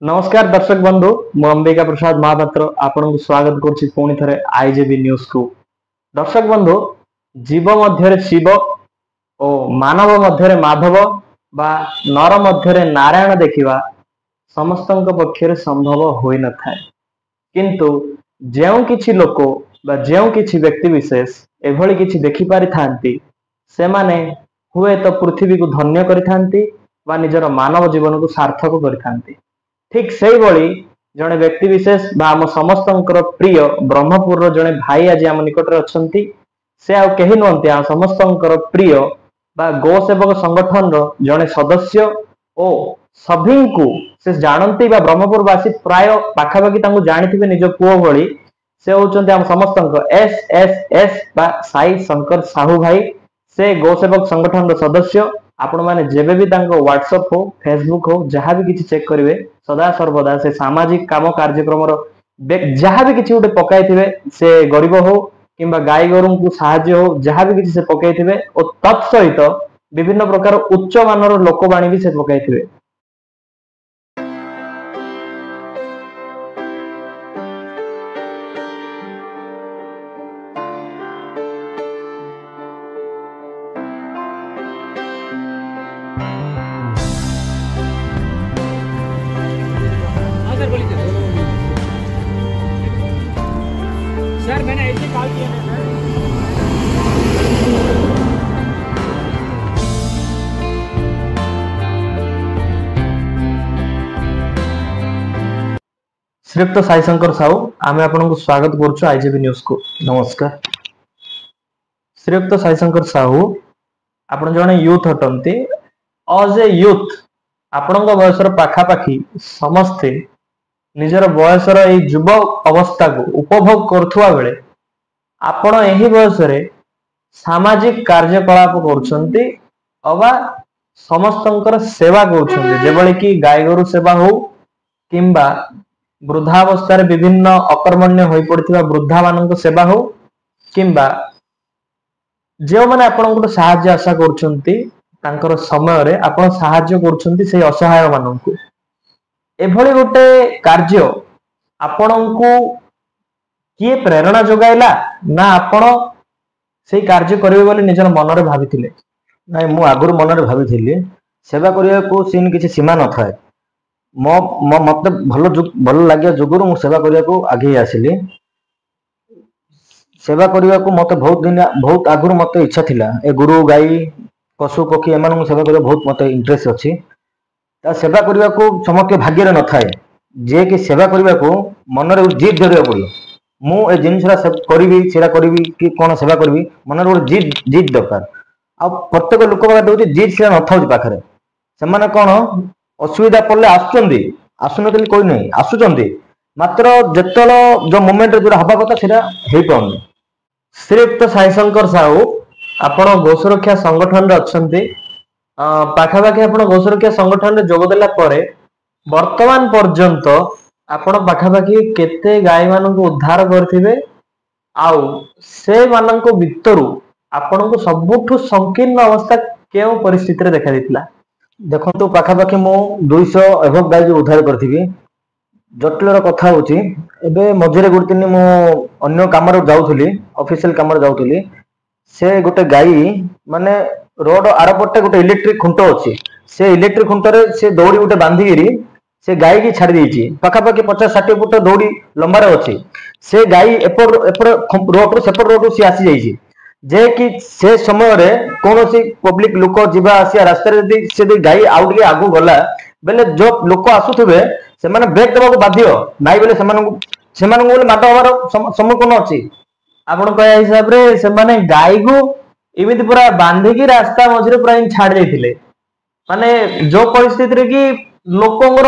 नमस्कार दर्शक बंधु मु अंबिका प्रसाद महापात्र आपन को स्वागत करुछि पुणी थरे आईजेबी न्यूज को। दर्शक बंधु जीव मध्य शिव और मानव मध्य माधव बा नर मध्य नारायण देखिबा समस्तक पक्षरे संभव होई न थाए, किंतु जेउ किछि लोक बा जेउ किछि व्यक्ति विशेष एभली किछि देखि पारि थांती से माने हुए तो पृथ्वी को धन्य करि थांती बा निजर मानव जीवन को सार्थक करि थांती। ठीक से भली जड़े व्यक्ति विशेष आम समस्त प्रिय ब्रह्मपुर जड़े भाई आज आम निकट अच्छा से आउ कहीं नुहति आम समस्त प्रिय बा गो सेवक संगठन जड़े सदस्य ओ सभी को से जानती ब्रह्मपुरवासी प्राय पाखापाखि जानी निज पुओ भली से होचंती आम समस्त एस एस एस बा साई शंकर साहू भाई से गो सेवक संगठन सदस्य। आपण माने जेबे भी तांको व्हाट्सएप हो फेसबुक हो जहाँ भी किसी चेक करेंगे सदा सर्वदा से सामाजिक काम कार्यक्रम जहाँ भी किसी गोटे पकाई से गरीब हो किंबा गाई गोरु को साहाय्य हो जहाँ भी किसी से पकाई और तत्सहित विभिन्न प्रकार उच्च मानर लोकवाणी भी से पकाई। सर मैंने ऐसे कॉल किया है सर। श्रीयुक्त साई शंकर साहू आम आपन को स्वागत करुछु आईजेबी न्यूज को। नमस्कार। श्रीयुक्त साई शंकर साहू आपण जने यूथ हटंती एज ए यूथ आपण बयसर पाखापाखि समस्ते निजर बयसर ए युव अवस्था को उपभोग करुवा बेले आपण एही बयस रे सामाजिक कार्यकलाप करुछंती अबा समस्तंकर सेवा करुछंती जेबळे कि गाय गोरु सेवा हो किंबा वृद्धावस्था रे विभिन्न अकर्मण्य होई पड़िथिबा वृद्धा मानक सेवा हो किंबा जे माने आपण को सहाय्य आशा करुछंती तांकर समय रे आपण सहाय्य करुछंती से असहाय मानक को एभली गोटे कार्य आपणको किए प्रेरणा जोगाइला ना आपण से कार्य करिवे बोली निजर मन रे भाबिथिले? नहीं मु आगुर मन रे भाबिथिली सेवा करिया को सीन किछि सीमा न थाए मो मते भल लाग्या जुगुरु मु सेवा करिया को आगे आसिली। सेवा करिया को मते बहुत आगुर मते इच्छा थिला ए गुरु गाई पशु पक्षी एमान सेवा करिया बहुत मते इंटरेस्ट अछि। ता सेवा करिया को समके भाग्य रे न थाए जे कि सेवा करिया को मन रे जिद धरिया पड़ियो मु ए जिनसरा सब करिवि सेरा करिवि कि कोन सेवा करिवि मन रे जिद दरकार। आ प्रत्येक लोक बात होती जिद से न थाउ पाखरे से माने कोन असुविधा पड़ले आसुनतली कोई नहीं आसुचंदी मात्र जेतल जो मोमेंट रे जोरा हबा कथा सेरा हेई पाउनी। श्रीयुक्त साई शंकर साहू आपण गो सुरक्षा संगठन रे अछंती पाखापाखि आपण गो सुरक्षा संगठन रे जोग देला परे वर्तमान पर्यंत आपण पाखापाखि केते गाय मानक उद्धार करथिबे आउ से मानक भितरु आपण को सबुठु संकीर्ण अवस्था केउ परिस्थिति रे देखा दितला? देखंतु पाखापाखि मु 200 एभव गाय जो उद्धार करथिबी। जटिलर कथा होची एबे मझरे गुड दिन मु अन्य काम रे जाउथली ऑफिशियल काम रे जाउथली से गोटे गाई माने रोड आरपटे गोटे इलेक्ट्रिक खुंट अछि से इलेक्ट्रिक खुंट रे से दौड़ी गोटे बांधीगिरी से गाई की छाड़ी देछि पाखापाखि 50-60 फुट दौड़ी लंबा रे अछि। से गाई एपर रोड रो सेपर रोड से आसी जाइछि जे कि से समय रे कोनोसी पब्लिक लोक जिबा आसिया रास्ता रे यदि से गाई आउट के आगु गला बेले जो लोक आसुथिबे से माने ब्रेक देबा को बाध्य नाइ बेले सेमानन बोले माड हवार सम्मुखीन अछि। आपण कहया हिसाब रे से माने गाई को एमिति पूरा बांधी की रास्ता मझरे पूरा छाड़ देथिले माने जो परिस्थिति रे कि लोकंगर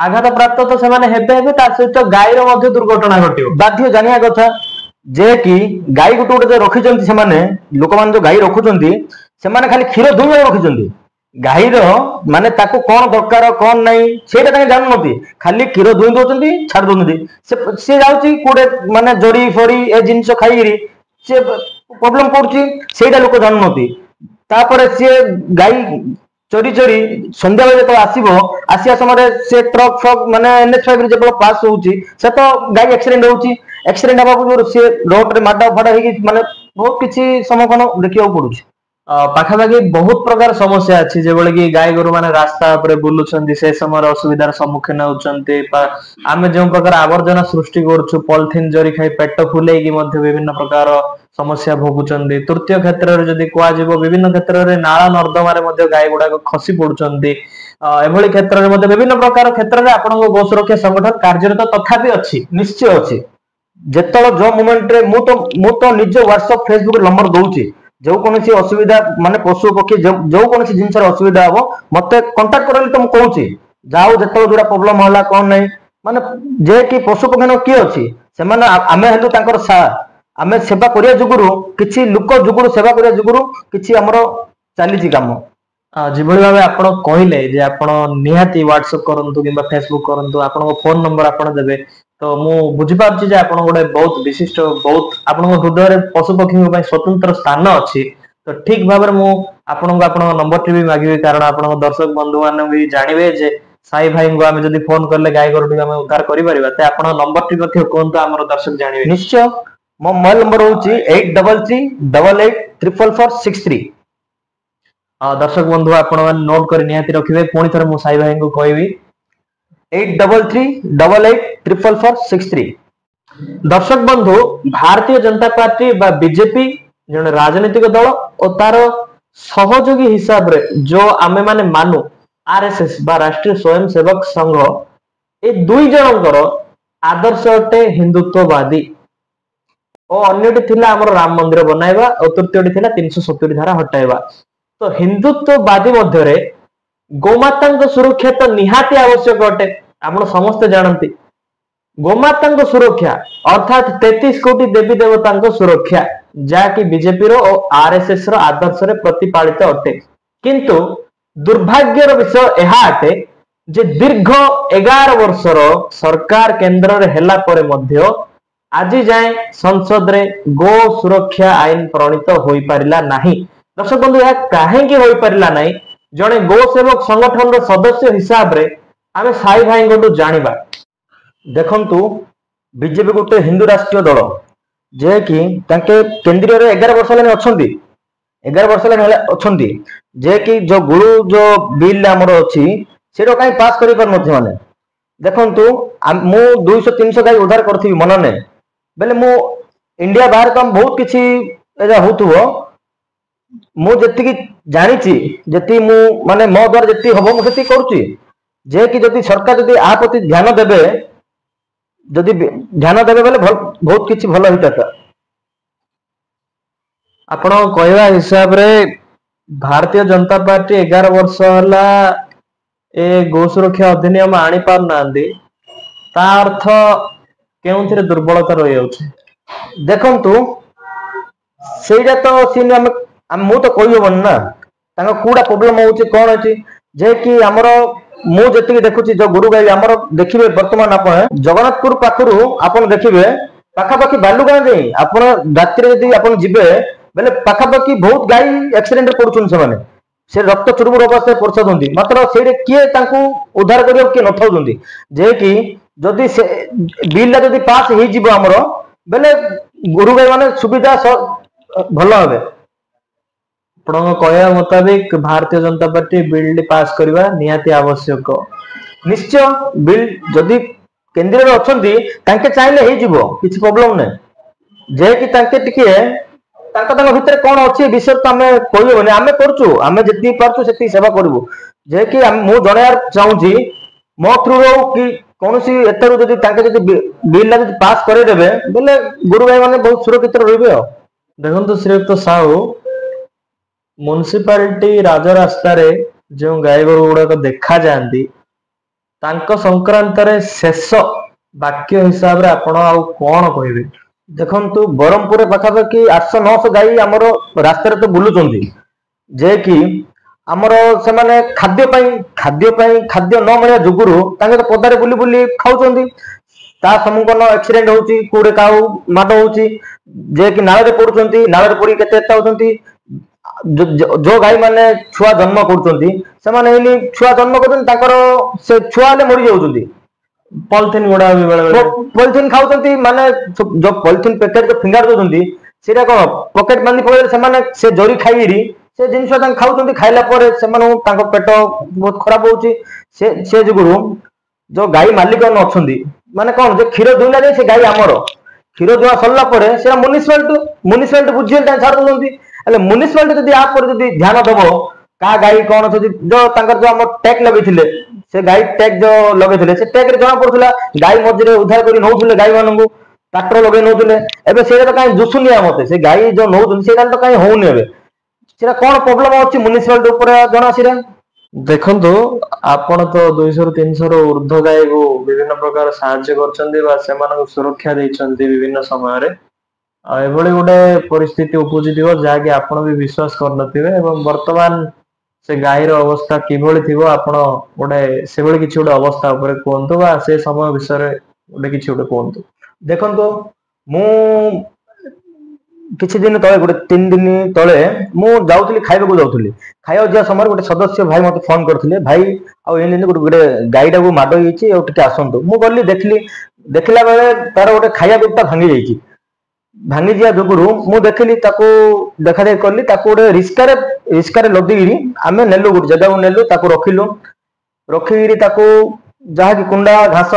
आघात प्राप्त तो से माने हेबे हेबे ता सहित गाई रो मध्ये दुर्घटना घटियो बाध्य जानिया कथा जे कि गाई गुटे गुटे रखिचंती से माने लोक मान जो गाई रखुचंती से माने खाली क्षीर दुई रखिचंती गाई रो माने ताको कोन दरकार कोन नहीं सेटा ताके जानु नथि खाली क्षीर दुई दोचंती छाड़ दोनती से जाउची कोडे माने जड़ी फड़ी ए जिंस खाईरी से प्रॉब्लम पड़ुची सेटा लोक जानु नथि तापरे से गाई चोरी चोरी संध्या बेले तो आसिया समय से ट्रक फ्रक माने NH5 जो पास होउची से तो गाड़ी एक्सीडेंट हवा पूर्व से रोड रे माडा फाडा हेकी माने बहुत किछि समकन देखियो पडुची पाखापाखि बहुत प्रकार समस्या अच्छी जो कि गाय गोरु मैंने रास्ता पर बुलूं से समय असुविधार सम्मुखीन होती आम जो प्रकार आवर्जना सृष्टि करुँ पॉलिथिन जरी खाई पेट फुले विभिन्न प्रकार समस्या भोगुंट तृतीय क्षेत्र में जदि कह विभिन्न क्षेत्र में नाला नर्दम गाय गुड़ाक खसी पड़ुंट एभली क्षेत्र में विभिन्न प्रकार क्षेत्र में आपण गो सुरक्षा संगठन कार्यरत तथापि अच्छी निश्चय अच्छी जेतल जो मोमेंट रे मु तो निज व्हाट्सएप फेसबुक नंबर दूची जो कौन असुविधा माने पशु पक्षी जो कौन जिनस असुविधा हम मत कंटाक्ट कर तो मुझे जाओ जो जोड़ा प्रोब्लेम है कौन नहीं माने जे कि पशु पक्षी किए अच्छी से आम हेलु आम सेवा करिया जुगुरु किछि लोक जुगुरु सेवा करिया जुगुरु किछि हमर चली काम जिभली भाव आप कहले जे आप निहाती व्हाट्सएप करंतु किंबा फेसबुक करंतु आपन फोन नंबर आपन देबे तो मु बुझी पारछि जे आपन गोटे बहुत विशिष्ट बहुत आपन हृदय रे पशु पक्षी पय स्वतंत्र स्थान अछि तो ठीक भाबरे मु आपन नंबर टी भी मागिबे कारण आपन दर्शक बंधु माने भी जानिबे जे साई भाई को आमे जदी फोन करले गाय गोरु आमे उद्धार करि परिबा ते आपन नंबर टी मथे कोनतो हमर दर्शक जानिबे निश्चय मो मोबाइल नंबर होछि 8338884463 दर्शक बंधु आपण नोट कर निहाती रखिबे पुणी थरे मु साई भाई को कहबी 8338884463 दर्शक बंधु भारतीय जनता पार्टी बा बीजेपी जन राजनीतिक दल और तार सहयोगी हिसाब रे जो आमे माने मानु आरएसएस बा राष्ट्रीय स्वयंसेवक संघ ए दुई जनकर आदर्श अटे हिंदुत्ववादी और अन्यटी थिला हमर राम मंदिर बनाइबा और तृतीयटी थिला 370 धारा हटाइबा तो हिंदुत्ववादी मध्य रे गोमाता सुरक्षा तो निहाती आवश्यक अटे आपण समस्त जानती गोमाता सुरक्षा अर्थात 33 कोटी देवी देवता सुरक्षा जहाँकि बीजेपी रो और आरएसएस रो आदर्श रे प्रतिपालित अटे किंतु दुर्भाग्यर विषय यह अटे जे दीर्घ 11 वर्षर सरकार केंद्र रे हेला परे मध्य आज जाए संसद रे गो सुरक्षा आईन प्रणीत होई परिला नाही दर्शक बंधु यह काहेकि होई परिला नाही जणे गो सेवक संगठन रो सदस्य हिसाब रे आमे साई भाई को जानिबा देखंतु बीजेपी गोटे हिंदू राष्ट्रीय दल जे कि तांके केंद्रीय रे 11 वर्ष लाने अछंती 11 वर्ष लाने अछंती जे कि जो गुरु जो बिल हमर अछि सेरो काई पास करि पर नथि माने देखंतु मु 200 300 गाय उद्धार करथि मन ने बेले मु इंडिया बाहर तो बहुत किछि एजा होतुबो मु जति कि जानिछि जति मु माने मो द्वारा जति हबो मु सेति करूछि जे कि जदि सरकार जदि आ प्रति ध्यान देबे जदि ध्यान देबे बेले बहुत किछि भलो हिताता आपण कहवा हिसाब रे भारतीय जनता पार्टी 11 वर्ष होला ए गो सुरक्षा अधिनियम आनी पार नांदी ता अर्थ केउथिरे दुर्बलता रहि जाउछि देखंतु सेटा तो सिन हम मु तो कहि होबन ना तांका कोडा प्रॉब्लम होउछि कोन अछि जे कि हमर मु जति देखुछि जो गुरु गाई हमर देखिबे वर्तमान आपण जगन्नाथपुर पाखरु आपण देखिबे पाखापाखि बालुगां जाई आपण रात्रि यदि आपण जिबे बेले पाखापाखि बहुत गाई एक्सीडेंट रे पडुछन से माने से रक्त चुरमुर अवस्था पड़छथंती मात्र सेरे किए तांकू उद्धार करियो के नथौजंती जे कि जदि से बिल जदि पास हे जिवो हमर बेले गुरु गाई माने सुविधा भलो होबे आपण कहया मुताबिक Bharatiya Janata party bill pass करबा निहाती आवश्यक निश्चय बिल जदि केंद्र रे अछंती तांके चाहिले हे जिवो किछि प्रॉब्लम नै जे कि तांके टिके तांका भितर कोन अछि विषय तो हमें कहबोनी हमें करछु हमें जति परछु सेति सेवा करबो जे कि मु जणायार चाहूची मो थ्रू रो कि कोनसी एतरु जदि तांके जदि बिल जदि पास करे देबे बेले गुरु भाई माने बहुत सुरक्षित रहबे देखंतु श्रीयुक्त साहू म्युनिसिपालिटी राजरास्ता रे जो गाय गोरु गुड़ाक देखा जाती संक्रांत रे शेष वाक्य हिसाब रे आपण आ कोन कहबे देखंतु बरमपुर पाखापाखि 800-900 गाई हमर रास्ता रे तो बुलुचंती जे कि हमर से माने खाद्य न मिलिया जुगुरु तांगे तो पदारे बुली बुली खाउचंती ता समुकन एक्सीडेंट होउची कोडे काउ माड होउची जे कि नाळे रे पडुचंती नाळे रे पडी केते एता होचंती जो गाई माने छुआ जन्म करुचंती से छुआ जन्म कर छुआ हेले मरी जाउचंती पॉलिथिन गुड़ा भी बेले पॉलिथिन खाउचंती माने जो पॉलिथिन पैकेट जो फिंगर दउचंती सेटा कोन पॉकेट बांधी पड़े से जरी खाइरी से जिनस खाउचंती खाइला पर पेट बहुत खराब होउची से जुगुरु जो गाई मालिक अच्छी माने कौन जो क्षीर दुहला जाए से गाई आमर क्षीर दुआ सरला से म्युनिसिपालिटी बुझे छाड़ दौरान म्युनिसिपालिटी जब आप ध्यान दब क्या गाई कौन अच्छी जो जो आम टैग लगे से गाई टैग जो लगे से टैग जना पड़ा गाई मझे उद्धार कर नौले गाई मान ट्राक्टर लगे नौले एवं से तो कहीं जुसुनिया मत से गाई जो नौ तो कहीं होनी एवं कौन प्रोब्लेम अच्छी म्युनिसिपालिटी जना से देखंतु आपण तो 200 रु 300 रु ऊर्ध्व गाई को विभिन्न प्रकार साहाय्य करछन्ती बा सेमानक सुरक्षा दैछन्ती विभिन्न समय रे एभली गोटे परिस्थिति उपजिथिबो जाकि आपण भी विश्वास कर नथिबे एवं वर्तमान से गाई रो अवस्था किभली थिबो आपण गोटे सेभली किछि गोटे अवस्था ऊपर कोंतु बा से समय विषय रे गोटे किछि गोटे कोंतु देखंतु मु किछि दिन तले गोटे 3 दिन तले मु जाउथली खाइबा को जाउथली खाइबा जा समय गोटे सदस्य भाई मते फोन करथिले भाई आ एने गोटे गाईटा को माड होईची आ टिके आसंतु मु गल्ली देखला बेले तार गोटे खाइबा गुटा भांगी जाईची भांगी जिया जुगुरु मु देखली ताको देखा देख करली ताको गोटे रिस्कारे लदिगिरी आमे नेलु गोटे जगह नेलु ताको रखिगिरी ताको जहा कि कुंडा घास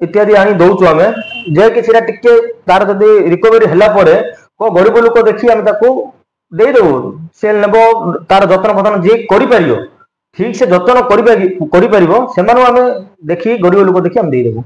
इत्यादि आनी दउचु आमे जे कि सेटा टिके तार जदी रिकवरी हला परे को गरीब लोक देखी आम दे देबू से नेबो तार जतन फतन जे करि पारियो ठीक से जतन करि पारिबो सेमानु आमे देखी गरीब लोक देखी आम दे देबू।